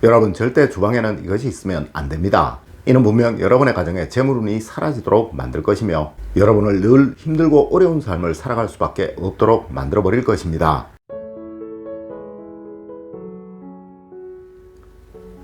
여러분, 절대 주방에는 이것이 있으면 안 됩니다. 이는 분명 여러분의 가정에 재물운이 사라지도록 만들 것이며 여러분을 늘 힘들고 어려운 삶을 살아갈 수밖에 없도록 만들어 버릴 것입니다.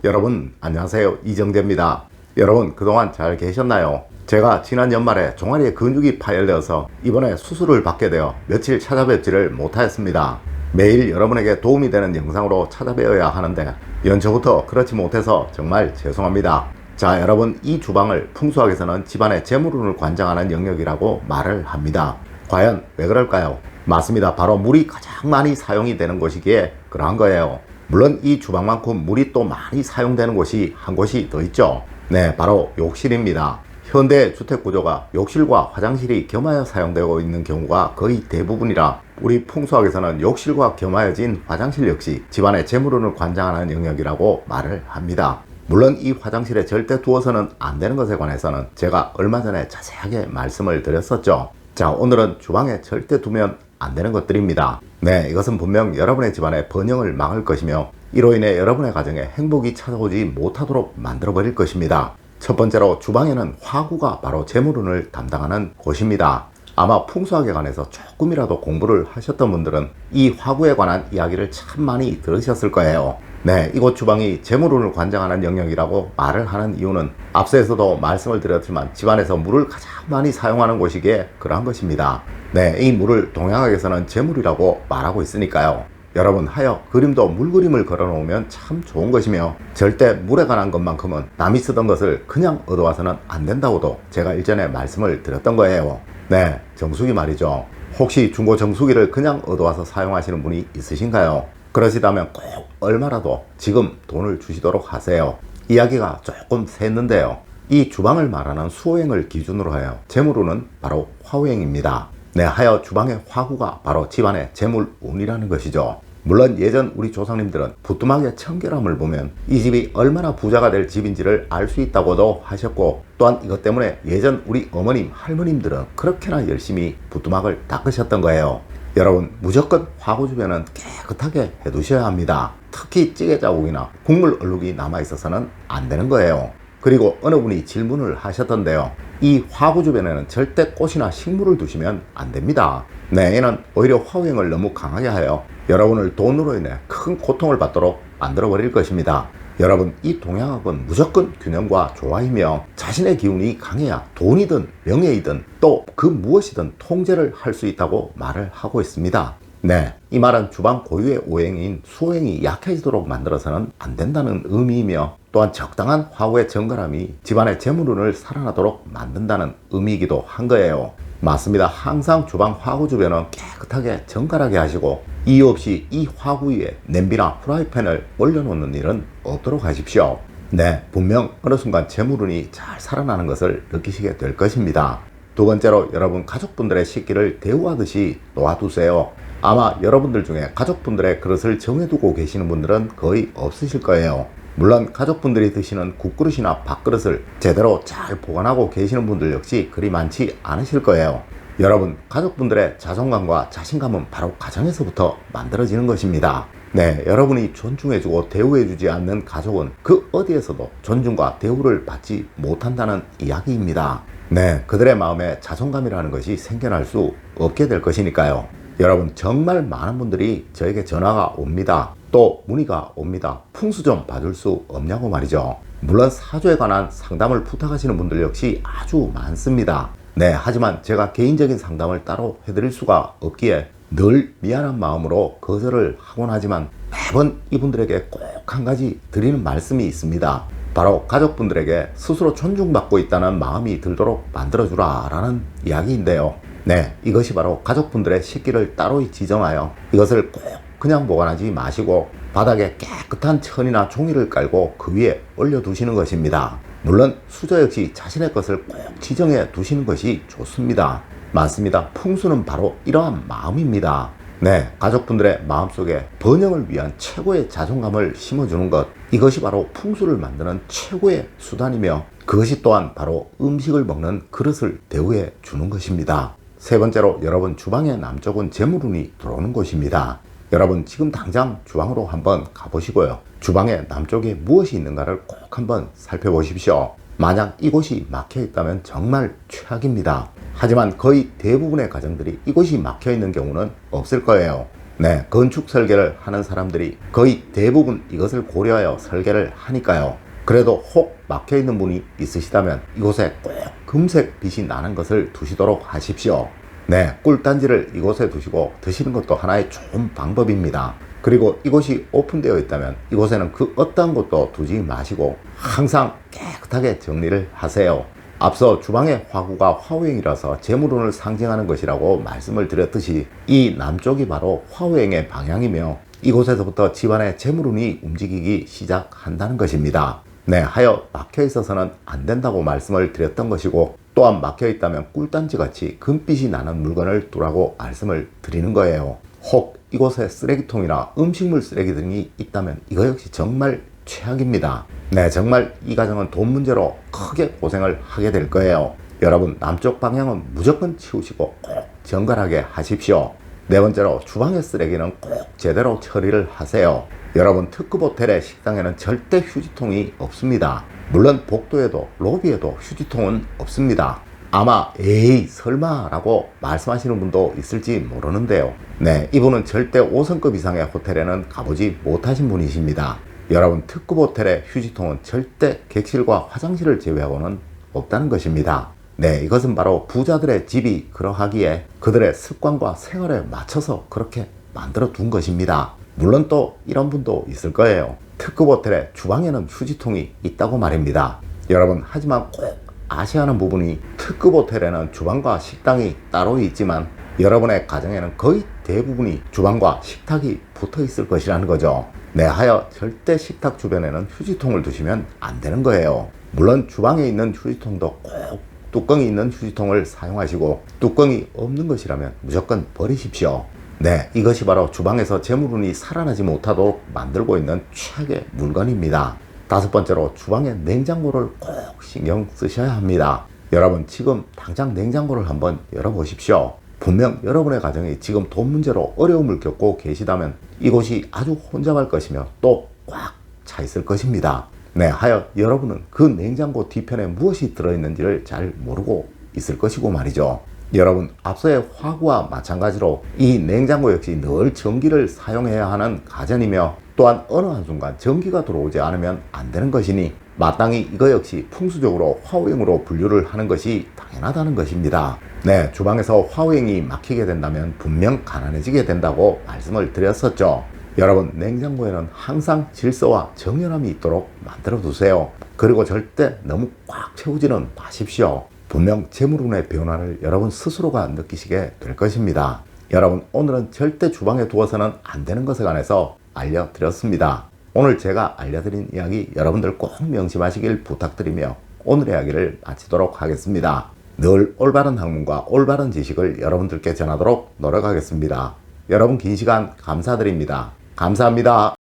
여러분 안녕하세요, 이정재입니다. 여러분 그동안 잘 계셨나요? 제가 지난 연말에 종아리에 근육이 파열되어서 이번에 수술을 받게 되어 며칠 찾아뵙지를 못하였습니다. 매일 여러분에게 도움이 되는 영상으로 찾아뵈어야 하는데 연초부터 그렇지 못해서 정말 죄송합니다. 자, 여러분, 이 주방을 풍수학에서는 집안의 재물운을 관장하는 영역이라고 말을 합니다. 과연 왜 그럴까요? 맞습니다. 바로 물이 가장 많이 사용이 되는 곳이기에 그러한 거예요. 물론 이 주방만큼 물이 또 많이 사용되는 곳이 한 곳이 더 있죠. 네, 바로 욕실입니다. 현대 주택구조가 욕실과 화장실이 겸하여 사용되고 있는 경우가 거의 대부분이라 우리 풍수학에서는 욕실과 겸하여진 화장실 역시 집안의 재물운을 관장하는 영역이라고 말을 합니다. 물론 이 화장실에 절대 두어서는 안 되는 것에 관해서는 제가 얼마 전에 자세하게 말씀을 드렸었죠. 자, 오늘은 주방에 절대 두면 안 되는 것들입니다. 네, 이것은 분명 여러분의 집안의 번영을 막을 것이며 이로 인해 여러분의 가정에 행복이 찾아오지 못하도록 만들어 버릴 것입니다. 첫 번째로, 주방에는 화구가 바로 재물운을 담당하는 곳입니다. 아마 풍수학에 관해서 조금이라도 공부를 하셨던 분들은 이 화구에 관한 이야기를 참 많이 들으셨을 거예요. 네, 이곳 주방이 재물운을 관장하는 영역이라고 말을 하는 이유는 앞서에서도 말씀을 드렸지만 집안에서 물을 가장 많이 사용하는 곳이기에 그러한 것입니다. 네, 이 물을 동양학에서는 재물이라고 말하고 있으니까요. 여러분, 하여 그림도 물그림을 걸어 놓으면 참 좋은 것이며 절대 물에 관한 것만큼은 남이 쓰던 것을 그냥 얻어와서는 안 된다고도 제가 일전에 말씀을 드렸던 거예요. 네, 정수기 말이죠. 혹시 중고 정수기를 그냥 얻어와서 사용하시는 분이 있으신가요? 그러시다면 꼭 얼마라도 지금 돈을 주시도록 하세요. 이야기가 조금 샜는데요. 이 주방을 말하는 수호행을 기준으로 하여 재물운은 바로 화호행입니다. 네, 하여 주방의 화구가 바로 집안의 재물운이라는 것이죠. 물론 예전 우리 조상님들은 부뚜막의 청결함을 보면 이 집이 얼마나 부자가 될 집인지를 알 수 있다고도 하셨고, 또한 이것 때문에 예전 우리 어머님, 할머님들은 그렇게나 열심히 부뚜막을 닦으셨던 거예요. 여러분, 무조건 화구 주변은 깨끗하게 해두셔야 합니다. 특히 찌개 자국이나 국물 얼룩이 남아있어서는 안 되는 거예요. 그리고 어느 분이 질문을 하셨던데요. 이 화구 주변에는 절대 꽃이나 식물을 두시면 안 됩니다. 네, 얘는 오히려 화호행을 너무 강하게 하여 여러분을 돈으로 인해 큰 고통을 받도록 만들어 버릴 것입니다. 여러분, 이 동양학은 무조건 균형과 조화이며 자신의 기운이 강해야 돈이든 명예이든 또 그 무엇이든 통제를 할 수 있다고 말을 하고 있습니다. 네, 이 말은 주방 고유의 오행인 수호행이 약해지도록 만들어서는 안 된다는 의미이며 또한 적당한 화후의 정갈함이 집안의 재물운을 살아나도록 만든다는 의미이기도 한 거예요. 맞습니다. 항상 주방 화구 주변은 깨끗하게 정갈하게 하시고 이유 없이 이 화구 위에 냄비나 프라이팬을 올려놓는 일은 없도록 하십시오. 네, 분명 어느 순간 재물운이 잘 살아나는 것을 느끼시게 될 것입니다. 두 번째로, 여러분 가족분들의 식기를 대우하듯이 놓아두세요. 아마 여러분들 중에 가족분들의 그릇을 정해두고 계시는 분들은 거의 없으실 거예요. 물론 가족분들이 드시는 국그릇이나 밥그릇을 제대로 잘 보관하고 계시는 분들 역시 그리 많지 않으실 거예요. 여러분, 가족분들의 자존감과 자신감은 바로 가정에서부터 만들어지는 것입니다. 네, 여러분이 존중해주고 대우해주지 않는 가족은 그 어디에서도 존중과 대우를 받지 못한다는 이야기입니다. 네, 그들의 마음에 자존감이라는 것이 생겨날 수 없게 될 것이니까요. 여러분, 정말 많은 분들이 저에게 전화가 옵니다. 또 문의가 옵니다. 풍수 좀 봐줄 수 없냐고 말이죠. 물론 사주에 관한 상담을 부탁하시는 분들 역시 아주 많습니다. 네, 하지만 제가 개인적인 상담을 따로 해드릴 수가 없기에 늘 미안한 마음으로 거절을 하곤 하지만 매번 이분들에게 꼭 한 가지 드리는 말씀이 있습니다. 바로 가족분들에게 스스로 존중받고 있다는 마음이 들도록 만들어주라 라는 이야기인데요. 네, 이것이 바로 가족분들의 식기를 따로 지정하여 이것을 꼭 그냥 보관하지 마시고 바닥에 깨끗한 천이나 종이를 깔고 그 위에 올려두시는 것입니다. 물론 수저 역시 자신의 것을 꼭 지정해 두시는 것이 좋습니다. 맞습니다. 풍수는 바로 이러한 마음입니다. 네, 가족분들의 마음속에 번영을 위한 최고의 자존감을 심어주는 것, 이것이 바로 풍수를 만드는 최고의 수단이며 그것이 또한 바로 음식을 먹는 그릇을 대우해 주는 것입니다. 세 번째로, 여러분 주방의 남쪽은 재물운이 들어오는 곳입니다. 여러분 지금 당장 주방으로 한번 가보시고요. 주방의 남쪽에 무엇이 있는가를 꼭 한번 살펴보십시오. 만약 이곳이 막혀 있다면 정말 최악입니다. 하지만 거의 대부분의 가정들이 이곳이 막혀 있는 경우는 없을 거예요. 네, 건축 설계를 하는 사람들이 거의 대부분 이것을 고려하여 설계를 하니까요. 그래도 혹 막혀 있는 분이 있으시다면 이곳에 꼭 금색 빛이 나는 것을 두시도록 하십시오. 네, 꿀단지를 이곳에 두시고 드시는 것도 하나의 좋은 방법입니다. 그리고 이곳이 오픈되어 있다면 이곳에는 그 어떠한 것도 두지 마시고 항상 깨끗하게 정리를 하세요. 앞서 주방의 화구가 화우행이라서 재물운을 상징하는 것이라고 말씀을 드렸듯이 이 남쪽이 바로 화우행의 방향이며 이곳에서부터 집안의 재물운이 움직이기 시작한다는 것입니다. 네, 하여 막혀 있어서는 안 된다고 말씀을 드렸던 것이고, 또한 막혀 있다면 꿀단지 같이 금빛이 나는 물건을 두라고 말씀을 드리는 거예요. 혹 이곳에 쓰레기통이나 음식물 쓰레기 등이 있다면 이거 역시 정말 최악입니다. 네, 정말 이 가정은 돈 문제로 크게 고생을 하게 될 거예요. 여러분, 남쪽 방향은 무조건 치우시고 꼭 정갈하게 하십시오. 네 번째로, 주방의 쓰레기는 꼭 제대로 처리를 하세요. 여러분, 특급 호텔의 식당에는 절대 휴지통이 없습니다. 물론 복도에도 로비에도 휴지통은 없습니다. 아마 에이 설마 라고 말씀하시는 분도 있을지 모르는데요. 네, 이분은 절대 5성급 이상의 호텔에는 가보지 못하신 분이십니다. 여러분, 특급 호텔의 휴지통은 절대 객실과 화장실을 제외하고는 없다는 것입니다. 네, 이것은 바로 부자들의 집이 그러하기에 그들의 습관과 생활에 맞춰서 그렇게 만들어 둔 것입니다. 물론 또 이런 분도 있을 거예요. 특급 호텔의 주방에는 휴지통이 있다고 말입니다. 여러분, 하지만 꼭 아셔야 하는 부분이 특급 호텔에는 주방과 식당이 따로 있지만 여러분의 가정에는 거의 대부분이 주방과 식탁이 붙어 있을 것이라는 거죠. 네, 하여 절대 식탁 주변에는 휴지통을 두시면 안 되는 거예요. 물론 주방에 있는 휴지통도 꼭 뚜껑이 있는 휴지통을 사용하시고, 뚜껑이 없는 것이라면 무조건 버리십시오. 네, 이것이 바로 주방에서 재물운이 살아나지 못하도록 만들고 있는 최악의 물건입니다. 다섯 번째로, 주방의 냉장고를 꼭 신경 쓰셔야 합니다. 여러분, 지금 당장 냉장고를 한번 열어보십시오. 분명 여러분의 가정이 지금 돈 문제로 어려움을 겪고 계시다면 이곳이 아주 혼잡할 것이며 또 꽉 차 있을 것입니다. 네, 하여 여러분은 그 냉장고 뒤편에 무엇이 들어있는지를 잘 모르고 있을 것이고 말이죠. 여러분, 앞서의 화구와 마찬가지로 이 냉장고 역시 늘 전기를 사용해야 하는 가전이며, 또한 어느 한순간 전기가 들어오지 않으면 안 되는 것이니 마땅히 이거 역시 풍수적으로 화우행으로 분류를 하는 것이 당연하다는 것입니다. 네, 주방에서 화우행이 막히게 된다면 분명 가난해지게 된다고 말씀을 드렸었죠. 여러분, 냉장고에는 항상 질서와 정연함이 있도록 만들어 두세요. 그리고 절대 너무 꽉 채우지는 마십시오. 분명 재물운의 변화를 여러분 스스로가 느끼시게 될 것입니다. 여러분, 오늘은 절대 주방에 두어서는 안 되는 것에 관해서 알려드렸습니다. 오늘 제가 알려드린 이야기 여러분들 꼭 명심하시길 부탁드리며 오늘의 이야기를 마치도록 하겠습니다. 늘 올바른 학문과 올바른 지식을 여러분들께 전하도록 노력하겠습니다. 여러분, 긴 시간 감사드립니다. 감사합니다.